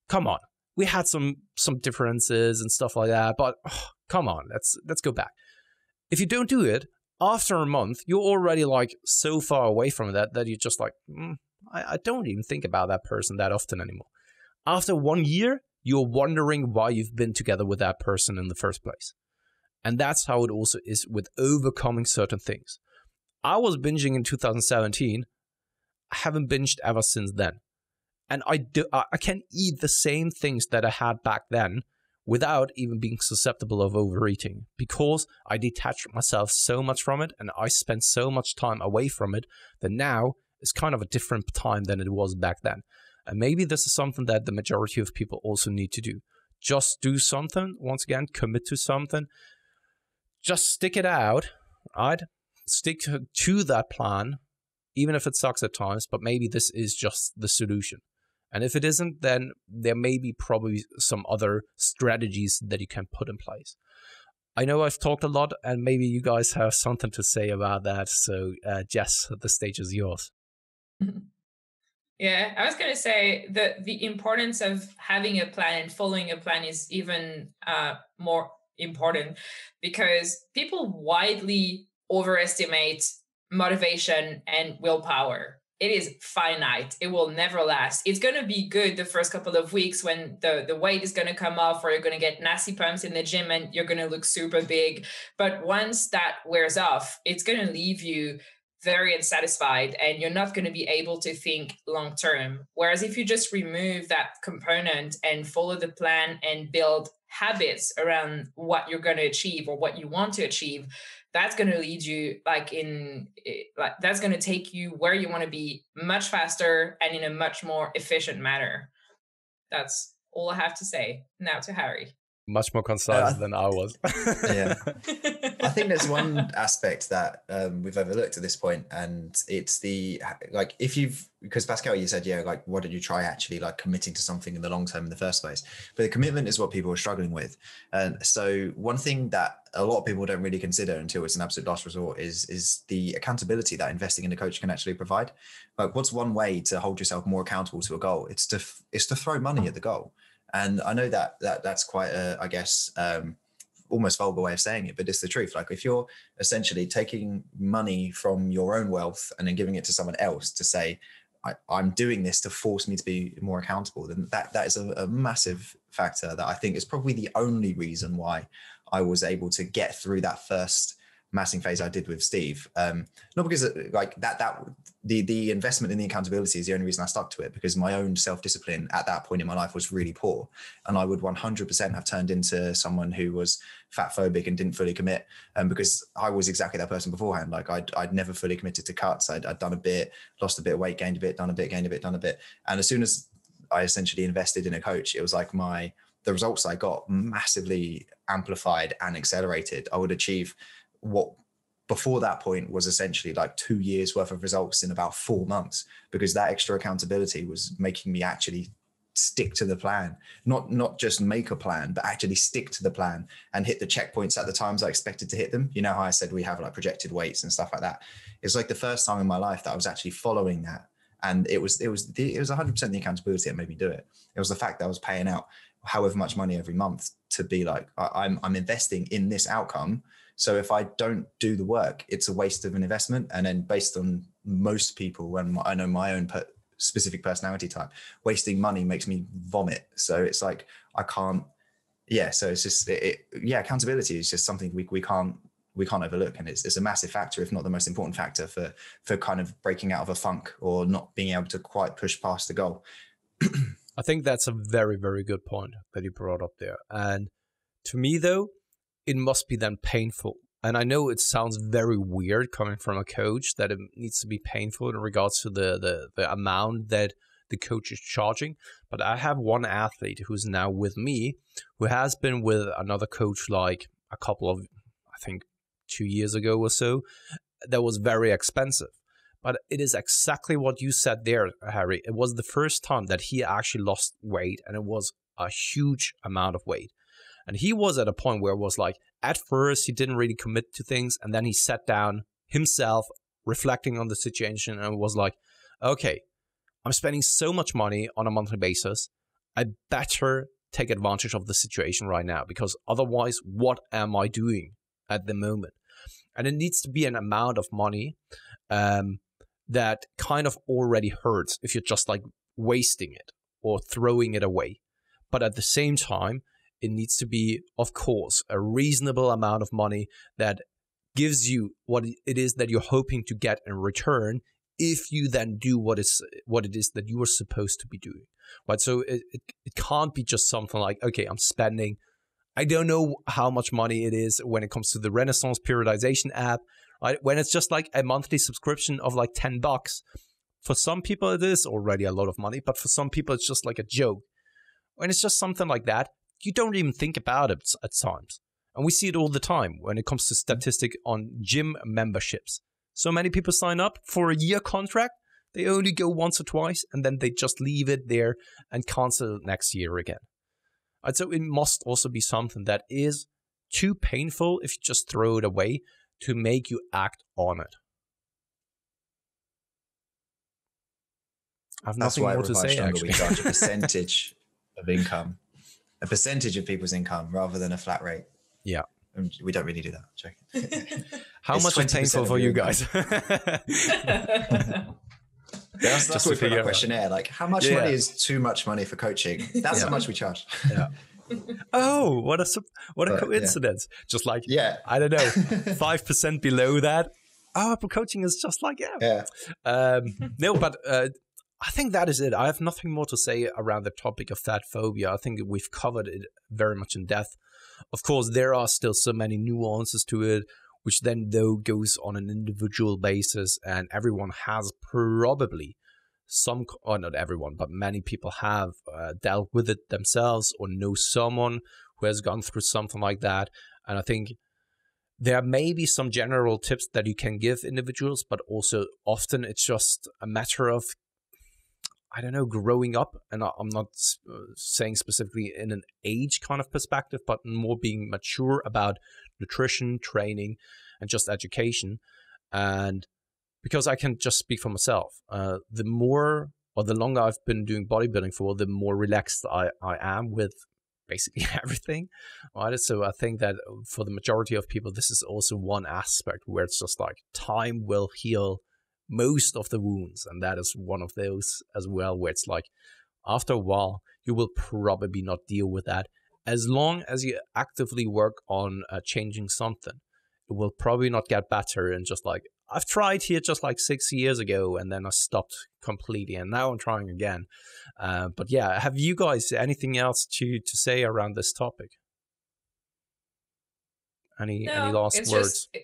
Come on. We had some differences and stuff like that, but come on, let's go back. If you don't do it, after a month, you're already like so far away from that you're just like, I don't even think about that person that often anymore. After 1 year, you're wondering why you've been together with that person in the first place. And that's how it also is with overcoming certain things. I was binging in 2017. I haven't binged ever since then. And I can eat the same things that I had back then without even being susceptible of overeating, because I detached myself so much from it and I spent so much time away from it that now it's kind of a different time than it was back then. And maybe this is something that the majority of people also need to do. Just do something, once again, commit to something. Just stick it out, right? Stick to that plan, even if it sucks at times, but maybe this is just the solution. And if it isn't, then there may be probably some other strategies that you can put in place. I know I've talked a lot, and maybe you guys have something to say about that. So, Jess, the stage is yours. Yeah, I was going to say that the importance of having a plan and following a plan is even more important, because people widely overestimate motivation and willpower. It is finite. It will never last. It's going to be good the first couple of weeks when the weight is going to come off, or you're going to get nasty pumps in the gym and you're going to look super big. But once that wears off, it's going to leave you very unsatisfied and you're not going to be able to think long term. Whereas if you just remove that component and follow the plan and build habits around what you're going to achieve or what you want to achieve, that's going to lead you that's going to take you where you want to be much faster and in a much more efficient manner. That's all I have to say. Now to Harry. Much more concise than I was. Yeah. I think there's one aspect that we've overlooked at this point, and it's because Pascal, you said, why don't you try actually like committing to something in the long term in the first place? But the commitment is what people are struggling with. And so one thing that a lot of people don't really consider until it's an absolute last resort is the accountability that investing in a coach can actually provide. Like, what's one way to hold yourself more accountable to a goal? It's to throw money at the goal. And I know that's quite a, I guess, almost vulgar way of saying it, but it's the truth. Like, if you're essentially taking money from your own wealth and then giving it to someone else to say, I'm doing this to force me to be more accountable, then that is a massive factor that I think is probably the only reason why I was able to get through that first massing phase I did with Steve. Not because the investment in the accountability is the only reason I stuck to it, because my own self-discipline at that point in my life was really poor, and I would 100% have turned into someone who was fatphobic and didn't fully commit, because I was exactly that person beforehand. Like, I'd never fully committed to cuts. I'd done a bit, lost a bit of weight, gained a bit, done a bit, gained a bit, done a bit. And as soon as I essentially invested in a coach, it was like the results I got massively amplified and accelerated. I would achieve what before that point was essentially like 2 years worth of results in about 4 months, because that extra accountability was making me actually stick to the plan, not just make a plan, but actually stick to the plan and hit the checkpoints at the times I expected to hit them. You know how I said we have like projected weights and stuff like that? It's like the first time in my life that I was actually following that. And it was 100% the accountability that made me do it. It was the fact that I was paying out however much money every month to be like, I'm investing in this outcome. So if I don't do the work, it's a waste of an investment. And then based on most people, and I know my own specific personality type, wasting money makes me vomit. So it's like, I can't. Yeah. So it's just, accountability is just something we can't overlook. And it's a massive factor, if not the most important factor for kind of breaking out of a funk or not being able to quite push past the goal. I think that's a very, very good point that you brought up there. And to me, though, it must be then painful. And I know it sounds very weird coming from a coach that it needs to be painful in regards to the amount that the coach is charging. But I have one athlete who's now with me, who has been with another coach like a couple of, I think, 2 years ago or so. That was very expensive. But it is exactly what you said there, Harry. It was the first time that he actually lost weight, and it was a huge amount of weight. And he was at a point where it was like, at first, he didn't really commit to things. And then he sat down himself, reflecting on the situation, and was like, okay, I'm spending so much money on a monthly basis. I better take advantage of the situation right now, because otherwise, what am I doing at the moment? And it needs to be an amount of money that kind of already hurts if you're just like wasting it or throwing it away. But at the same time, it needs to be, of course, a reasonable amount of money that gives you what it is that you're hoping to get in return if you then do what it is that you are supposed to be doing. Right? So it can't be just something like, okay, I'm spending, I don't know how much money it is when it comes to the Renaissance periodization app, right? When it's just like a monthly subscription of like $10. For some people, it is already a lot of money, but for some people, it's just like a joke. When it's just something like that, you don't even think about it at times. And we see it all the time when it comes to statistic on gym memberships. So many people sign up for a year contract. They only go once or twice, and then they just leave it there and cancel it next year again. And so it must also be something that is too painful if you just throw it away to make you act on it. I have nothing more to say, actually. We charge a percentage of income, a percentage of people's income rather than a flat rate. Yeah. And we don't really do that. Checking. How much is painful for you guys? That's what we put in our questionnaire. Like, how much money is too much money for coaching? That's how much we charge. Yeah. Oh, what a coincidence. Yeah. Just like, I don't know, 5% below that. Oh, but coaching is just like, no, but I think that is it. I have nothing more to say around the topic of fatphobia. I think we've covered it very much in depth. Of course, there are still so many nuances to it, which then though goes on an individual basis, and everyone has probably or not everyone, but many people have dealt with it themselves or know someone who has gone through something like that. And I think there may be some general tips that you can give individuals, but also often it's just a matter of, I don't know, growing up. And I'm not saying specifically in an age kind of perspective, but more being mature about nutrition, training, and just education. And because I can just speak for myself, the more or the longer I've been doing bodybuilding for, the more relaxed I am with basically everything, right? So I think that for the majority of people, this is also one aspect where it's just like time will heal most of the wounds. And that is one of those as well, where it's like after a while, you will probably not deal with that. As long as you actively work on changing something, it will probably not get better. And just like, I've tried here just like 6 years ago, and then I stopped completely, and now I'm trying again. But yeah, have you guys anything else to say around this topic? Any last words? Just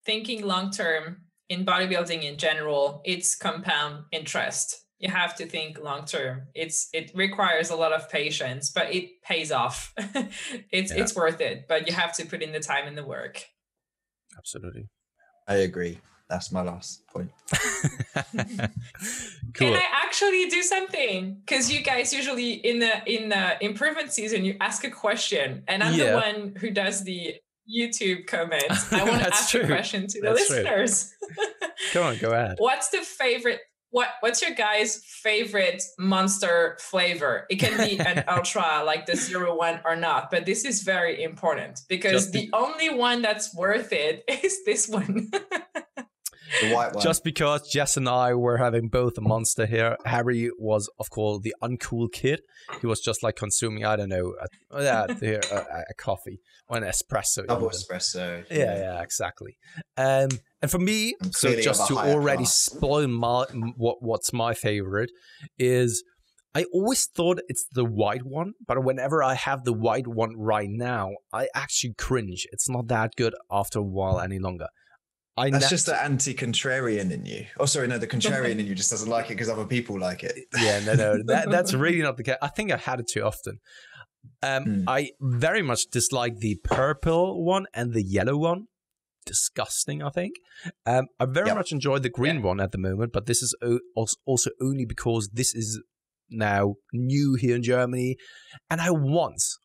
thinking long term in bodybuilding in general, it's compound interest. You have to think long term. It requires a lot of patience, but it pays off. It's worth it, but you have to put in the time and the work. Absolutely. I agree. That's my last point. Cool. Can I actually do something? Because you guys usually in the improvement season, you ask a question, and I'm the one who does the YouTube comments. I want to ask a question to the listeners. Come on, go ahead. What's your guys' favorite Monster flavor? It can be an ultra like the 01 or not, but this is very important because the only one that's worth it is this one. The white one. Just because Jess and I were having both a Monster here, Harry was, of course, the uncool kid. He was just like consuming, I don't know, a coffee or an espresso. Double espresso. Yeah, exactly. And for me, so just to already spoil what's my favorite is, I always thought it's the white one, but whenever I have the white one right now, I actually cringe. It's not that good after a while any longer. That's just the anti-contrarian in you. Oh, sorry, no, the contrarian in you just doesn't like it because other people like it. Yeah, no, that's really not the case. I think I had it too often. I very much dislike the purple one and the yellow one. Disgusting, I think. I very much enjoy the green one at the moment, but this is also only because this is now new here in Germany. And I once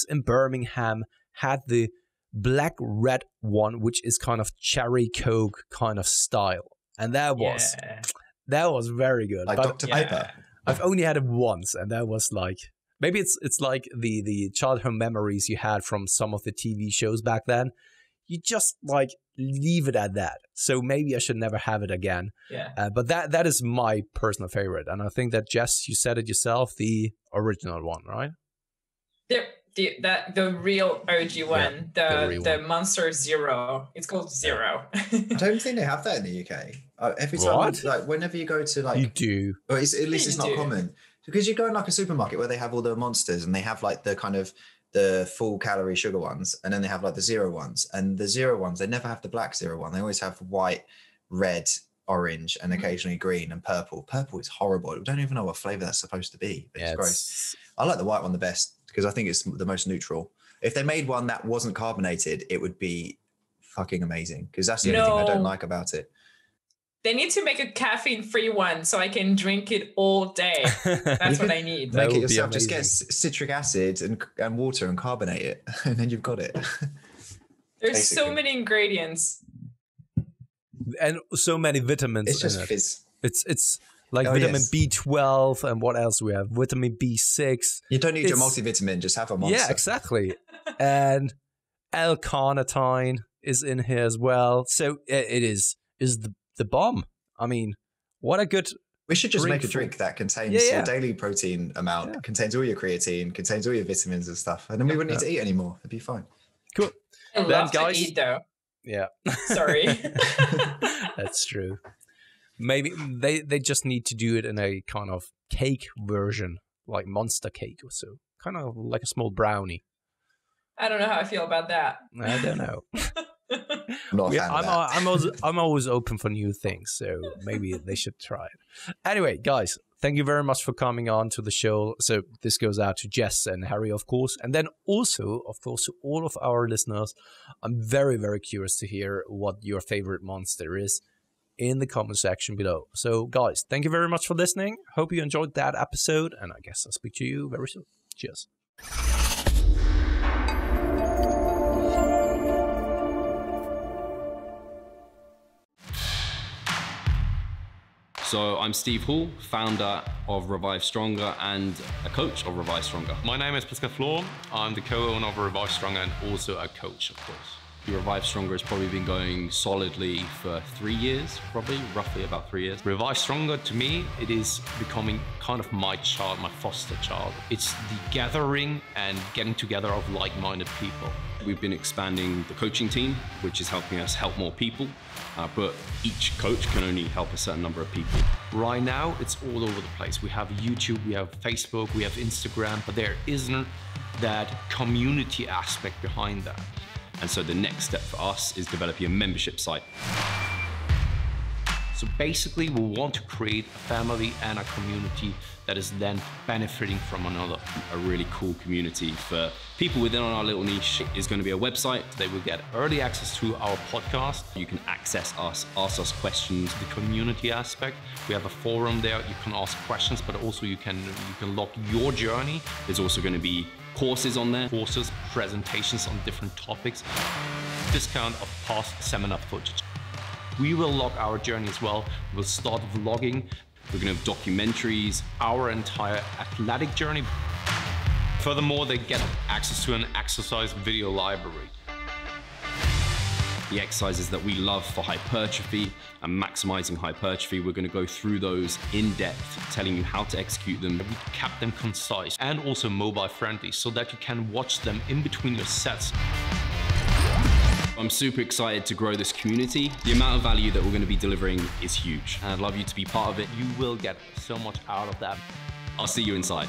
in Birmingham had the black red one, which is kind of cherry Coke kind of style, and that was very good. Like Dr. Pepper. I've only had it once, and that was like, maybe it's like the childhood memories you had from some of the TV shows back then. You just like leave it at that. So maybe I should never have it again. But that is my personal favorite, and I think that, Jess, you said it yourself, the original one, right? The real OG one, the Monster Zero. It's called Zero. I don't think they have that in the UK. Every time, like whenever you go to like, you do. Or at least it's not common, because you go in like a supermarket where they have all the monsters, and they have like the kind of the full calorie sugar ones, and then they have like the zero ones, and the zero ones, they never have the black zero one. They always have white, red, orange, and occasionally green and purple. Purple is horrible. I don't even know what flavor that's supposed to be. It's gross. I like the white one the best because I think it's the most neutral. If they made one that wasn't carbonated, it would be fucking amazing, because that's the only thing I don't like about it. They need to make a caffeine-free one so I can drink it all day. That's what I need. Make it yourself. Just get citric acid and water and carbonate it, and then you've got it. There's so many ingredients. And so many vitamins. It's just fizz. It's like vitamin B12, and what else we have? Vitamin B6. You don't need your multivitamin, just have a monster. Yeah, exactly. And L-carnitine is in here as well. So it is the bomb. I mean, what a good... We should just make a drink that contains your daily protein amount, contains all your creatine, contains all your vitamins and stuff, and then we wouldn't need to eat anymore. It'd be fine. Cool. I love to eat, though. Yeah. Sorry. That's true. Maybe they just need to do it in a kind of cake version, like Monster cake or so. Kind of like a small brownie. I don't know how I feel about that. I don't know. I'm always open for new things, so maybe they should try it. Anyway, guys, thank you very much for coming on to the show. So this goes out to Jess and Harry, of course, and then also, of course, to all of our listeners. I'm very, very curious to hear what your favorite monster is in the comment section below. So, guys, thank you very much for listening. Hope you enjoyed that episode, and I guess I'll speak to you very soon. Cheers. So I'm Steve Hall, founder of Revive Stronger and a coach of Revive Stronger. My name is Pascal Floor. I'm the co-owner of Revive Stronger and also a coach, of course. Revive Stronger has probably been going solidly for 3 years, roughly about 3 years. Revive Stronger, to me, it is becoming kind of my child, my foster child. It's the gathering and getting together of like-minded people. We've been expanding the coaching team, which is helping us help more people, but each coach can only help a certain number of people. Right now, it's all over the place. We have YouTube, we have Facebook, we have Instagram, but there isn't that community aspect behind that. And so the next step for us is developing a membership site. So basically, we want to create a family and a community that is then benefiting from another. A really cool community for people within our little niche is going to be a website. They will get early access to our podcast. You can access us, ask us questions. The community aspect, we have a forum there. You can ask questions, but also you can log your journey. There's also going to be courses on there. Courses, presentations on different topics. Discount of past seminar footage. We will log our journey as well. We'll start vlogging. We're going to have documentaries. Our entire athletic journey. Furthermore, they get access to an exercise video library. The exercises that we love for hypertrophy and maximizing hypertrophy, we're going to go through those in depth, telling you how to execute them. We kept them concise and also mobile friendly so that you can watch them in between your sets. I'm super excited to grow this community. The amount of value that we're going to be delivering is huge. And I'd love you to be part of it. You will get so much out of that. I'll see you inside.